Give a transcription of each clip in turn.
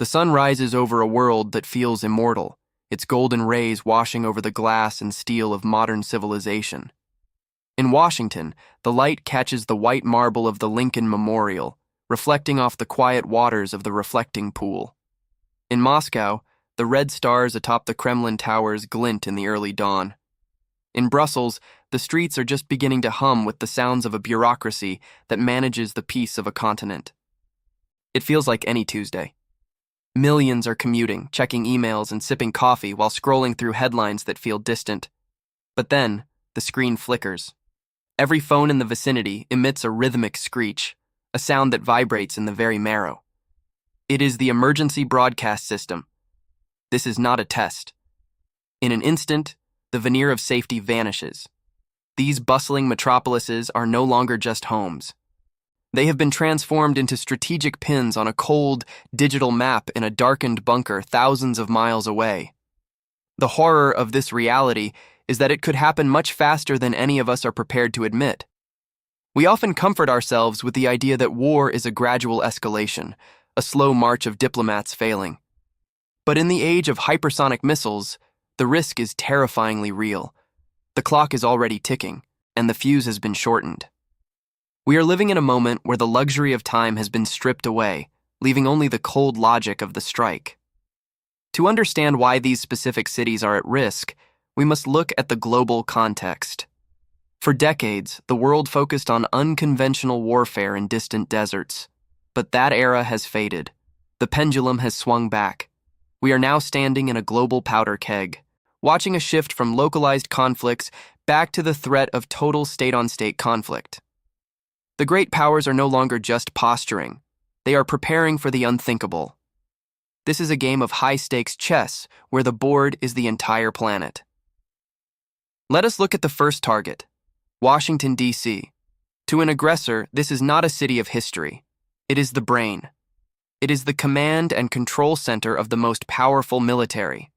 The sun rises over a world that feels immortal, its golden rays washing over the glass and steel of modern civilization. In Washington, the light catches the white marble of the Lincoln Memorial, reflecting off the quiet waters of the reflecting pool. In Moscow, the red stars atop the Kremlin towers glint in the early dawn. In Brussels, the streets are just beginning to hum with the sounds of a bureaucracy that manages the peace of a continent. It feels like any Tuesday. Millions are commuting, checking emails and sipping coffee while scrolling through headlines that feel distant. But then, the screen flickers. Every phone in the vicinity emits a rhythmic screech, a sound that vibrates in the very marrow. It is the emergency broadcast system. This is not a test. In an instant, the veneer of safety vanishes. These bustling metropolises are no longer just homes. They have been transformed into strategic pins on a cold, digital map in a darkened bunker thousands of miles away. The horror of this reality is that it could happen much faster than any of us are prepared to admit. We often comfort ourselves with the idea that war is a gradual escalation, a slow march of diplomats failing. But in the age of hypersonic missiles, the risk is terrifyingly real. The clock is already ticking, and the fuse has been shortened. We are living in a moment where the luxury of time has been stripped away, leaving only the cold logic of the strike. To understand why these specific cities are at risk, we must look at the global context. For decades, the world focused on unconventional warfare in distant deserts. But that era has faded. The pendulum has swung back. We are now standing in a global powder keg, watching a shift from localized conflicts back to the threat of total state-on-state conflict. The great powers are no longer just posturing. They are preparing for the unthinkable. This is a game of high-stakes chess where the board is the entire planet. Let us look at the first target, Washington, D.C. To an aggressor, this is not a city of history. It is the brain. It is the command and control center of the most powerful military.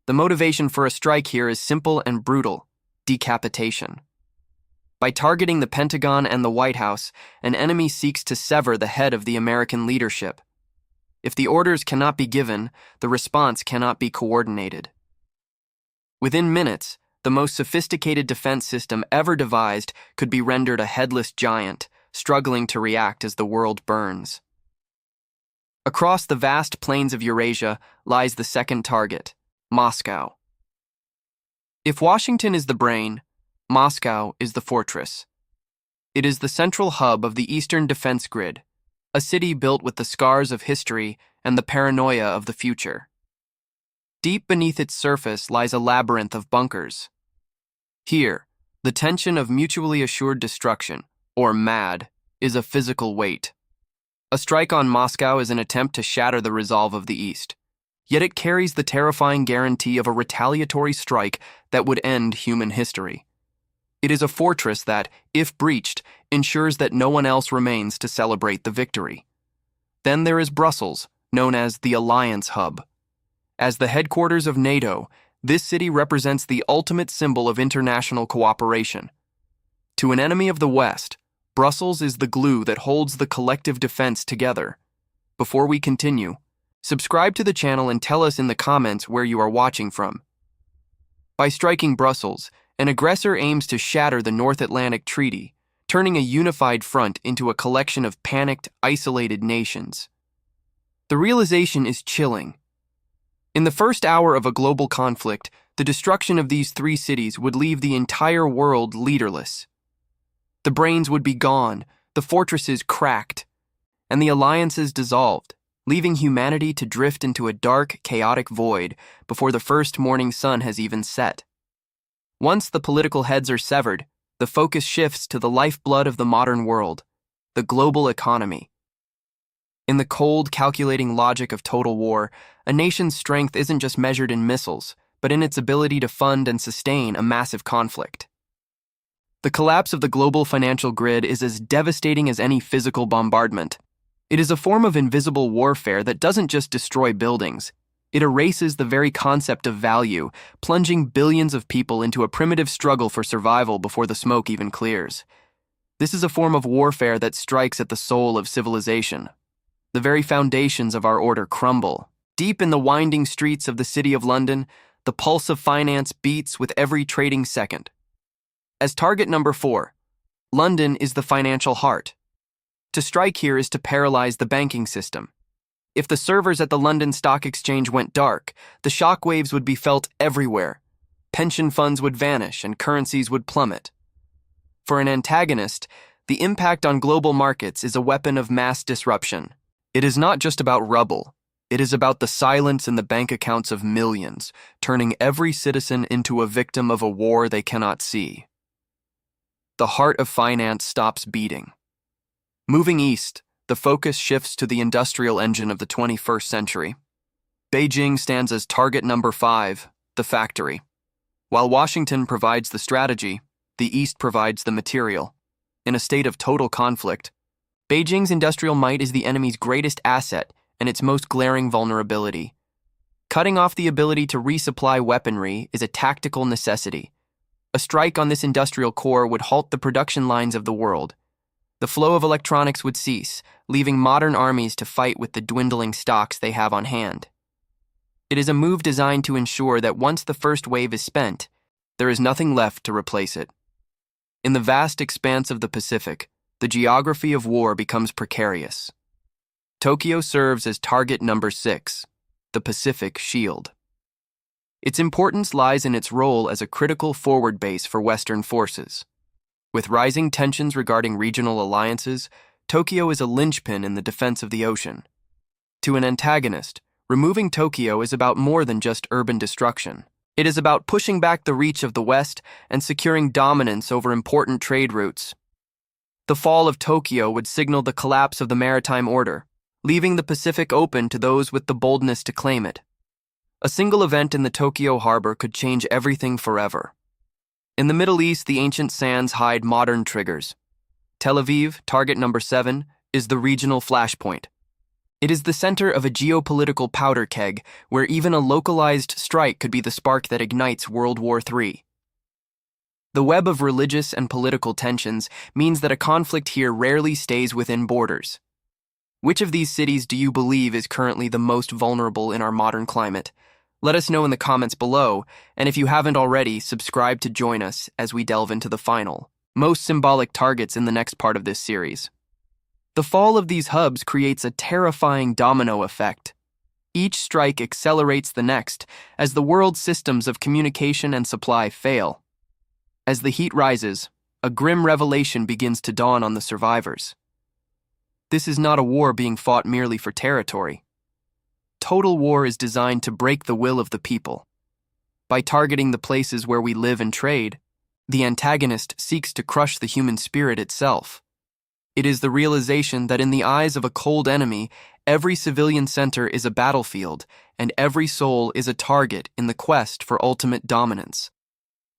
The motivation for a strike here is simple and brutal: decapitation. By targeting the Pentagon and the White House, an enemy seeks to sever the head of the American leadership. If the orders cannot be given, the response cannot be coordinated. Within minutes, the most sophisticated defense system ever devised could be rendered a headless giant, struggling to react as the world burns. Across the vast plains of Eurasia lies the second target, Moscow. If Washington is the brain, Moscow is the fortress. It is the central hub of the Eastern Defense Grid, a city built with the scars of history and the paranoia of the future. Deep beneath its surface lies a labyrinth of bunkers. Here, the tension of mutually assured destruction, or MAD, is a physical weight. A strike on Moscow is an attempt to shatter the resolve of the East, yet it carries the terrifying guarantee of a retaliatory strike that would end human history. It is a fortress that, if breached, ensures that no one else remains to celebrate the victory. Then there is Brussels, known as the Alliance Hub. As the headquarters of NATO, this city represents the ultimate symbol of international cooperation. To an enemy of the West, Brussels is the glue that holds the collective defense together. Before we continue, subscribe to the channel and tell us in the comments where you are watching from. By striking Brussels, an aggressor aims to shatter the North Atlantic Treaty, turning a unified front into a collection of panicked, isolated nations. The realization is chilling. In the first hour of a global conflict, the destruction of these three cities would leave the entire world leaderless. The brains would be gone, the fortresses cracked, and the alliances dissolved, leaving humanity to drift into a dark, chaotic void before the first morning sun has even set. Once the political heads are severed, the focus shifts to the lifeblood of the modern world, the global economy. In the cold, calculating logic of total war, a nation's strength isn't just measured in missiles, but in its ability to fund and sustain a massive conflict. The collapse of the global financial grid is as devastating as any physical bombardment. It is a form of invisible warfare that doesn't just destroy buildings. It erases the very concept of value, plunging billions of people into a primitive struggle for survival before the smoke even clears. This is a form of warfare that strikes at the soul of civilization. The very foundations of our order crumble. Deep in the winding streets of the City of London, the pulse of finance beats with every trading second. As target number 4, London is the financial heart. To strike here is to paralyze the banking system. If the servers at the London Stock Exchange went dark, the shockwaves would be felt everywhere. Pension funds would vanish and currencies would plummet. For an antagonist, the impact on global markets is a weapon of mass disruption. It is not just about rubble. It is about the silence in the bank accounts of millions, turning every citizen into a victim of a war they cannot see. The heart of finance stops beating. Moving east, the focus shifts to the industrial engine of the 21st century. Beijing stands as target number 5, the factory. While Washington provides the strategy, the East provides the material. In a state of total conflict, Beijing's industrial might is the enemy's greatest asset and its most glaring vulnerability. Cutting off the ability to resupply weaponry is a tactical necessity. A strike on this industrial core would halt the production lines of the world. The flow of electronics would cease, leaving modern armies to fight with the dwindling stocks they have on hand. It is a move designed to ensure that once the first wave is spent, there is nothing left to replace it. In the vast expanse of the Pacific, the geography of war becomes precarious. Tokyo serves as target number 6, the Pacific Shield. Its importance lies in its role as a critical forward base for Western forces. With rising tensions regarding regional alliances, Tokyo is a linchpin in the defense of the ocean. To an antagonist, removing Tokyo is about more than just urban destruction. It is about pushing back the reach of the West and securing dominance over important trade routes. The fall of Tokyo would signal the collapse of the maritime order, leaving the Pacific open to those with the boldness to claim it. A single event in the Tokyo harbor could change everything forever. In the Middle East, the ancient sands hide modern triggers. Tel Aviv, target number 7, is the regional flashpoint. It is the center of a geopolitical powder keg where even a localized strike could be the spark that ignites World War III. The web of religious and political tensions means that a conflict here rarely stays within borders. Which of these cities do you believe is currently the most vulnerable in our modern climate? Let us know in the comments below, and if you haven't already, subscribe to join us as we delve into the final, most symbolic targets in the next part of this series. The fall of these hubs creates a terrifying domino effect. Each strike accelerates the next as the world's systems of communication and supply fail. As the heat rises, a grim revelation begins to dawn on the survivors. This is not a war being fought merely for territory. Total war is designed to break the will of the people. By targeting the places where we live and trade, the antagonist seeks to crush the human spirit itself. It is the realization that in the eyes of a cold enemy, every civilian center is a battlefield, and every soul is a target in the quest for ultimate dominance.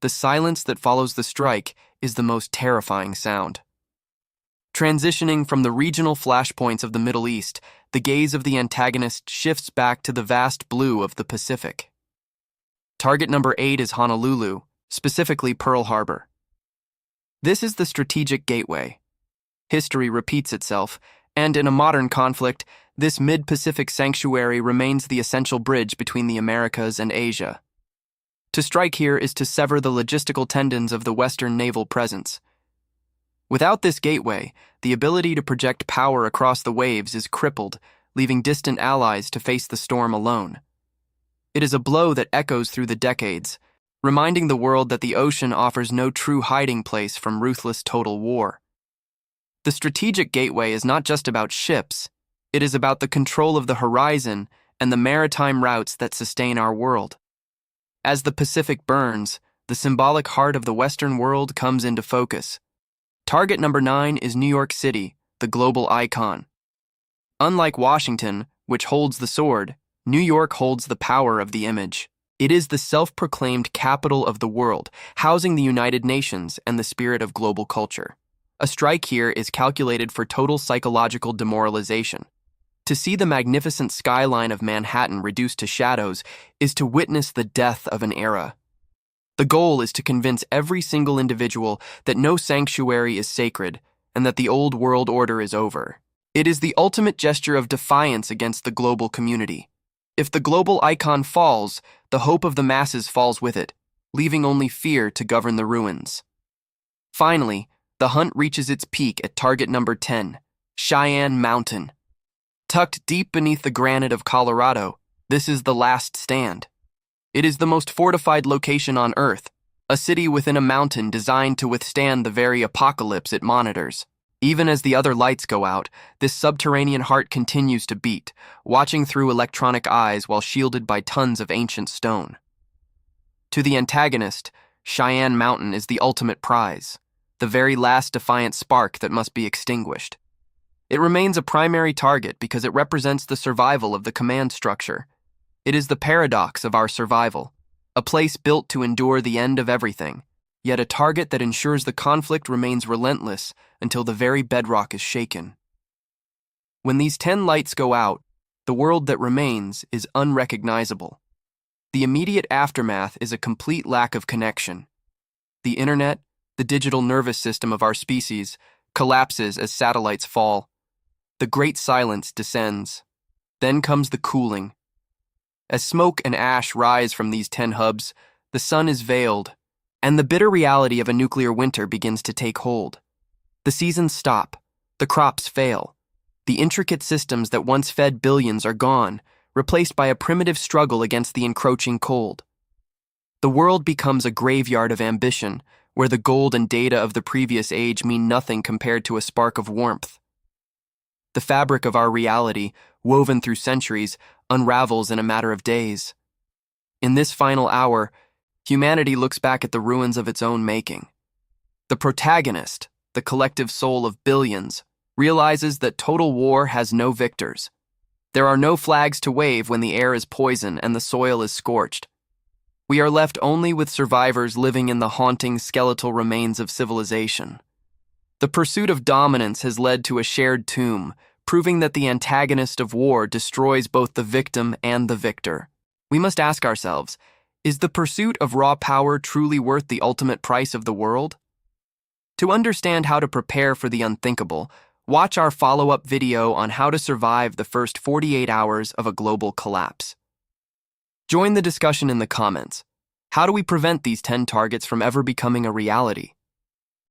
The silence that follows the strike is the most terrifying sound. Transitioning from the regional flashpoints of the Middle East, the gaze of the antagonist shifts back to the vast blue of the Pacific. Target number 8 is Honolulu, specifically Pearl Harbor. This is the strategic gateway. History repeats itself, and in a modern conflict, this mid-Pacific sanctuary remains the essential bridge between the Americas and Asia. To strike here is to sever the logistical tendons of the Western naval presence. Without this gateway, the ability to project power across the waves is crippled, leaving distant allies to face the storm alone. It is a blow that echoes through the decades, reminding the world that the ocean offers no true hiding place from ruthless total war. The strategic gateway is not just about ships, it is about the control of the horizon and the maritime routes that sustain our world. As the Pacific burns, the symbolic heart of the Western world comes into focus. Target number 9 is New York City, the global icon. Unlike Washington, which holds the sword, New York holds the power of the image. It is the self-proclaimed capital of the world, housing the United Nations and the spirit of global culture. A strike here is calculated for total psychological demoralization. To see the magnificent skyline of Manhattan reduced to shadows is to witness the death of an era. The goal is to convince every single individual that no sanctuary is sacred and that the old world order is over. It is the ultimate gesture of defiance against the global community. If the global icon falls, the hope of the masses falls with it, leaving only fear to govern the ruins. Finally, the hunt reaches its peak at target number 10, Cheyenne Mountain. Tucked deep beneath the granite of Colorado, this is the last stand. It is the most fortified location on Earth, a city within a mountain designed to withstand the very apocalypse it monitors. Even as the other lights go out, this subterranean heart continues to beat, watching through electronic eyes while shielded by tons of ancient stone. To the antagonist, Cheyenne Mountain is the ultimate prize, the very last defiant spark that must be extinguished. It remains a primary target because it represents the survival of the command structure. It is the paradox of our survival, a place built to endure the end of everything, yet a target that ensures the conflict remains relentless until the very bedrock is shaken. When these 10 lights go out, the world that remains is unrecognizable. The immediate aftermath is a complete lack of connection. The internet, the digital nervous system of our species, collapses as satellites fall. The great silence descends. Then comes the cooling. As smoke and ash rise from these 10 hubs, the sun is veiled, and the bitter reality of a nuclear winter begins to take hold. The seasons stop, the crops fail. The intricate systems that once fed billions are gone, replaced by a primitive struggle against the encroaching cold. The world becomes a graveyard of ambition, where the gold and data of the previous age mean nothing compared to a spark of warmth. The fabric of our reality, woven through centuries, unravels in a matter of days. In this final hour, humanity looks back at the ruins of its own making. The protagonist, the collective soul of billions, realizes that total war has no victors. There are no flags to wave when the air is poison and the soil is scorched. We are left only with survivors living in the haunting skeletal remains of civilization. The pursuit of dominance has led to a shared tomb, proving that the antagonist of war destroys both the victim and the victor. We must ask ourselves, is the pursuit of raw power truly worth the ultimate price of the world? To understand how to prepare for the unthinkable, watch our follow-up video on how to survive the first 48 hours of a global collapse. Join the discussion in the comments. How do we prevent these 10 targets from ever becoming a reality?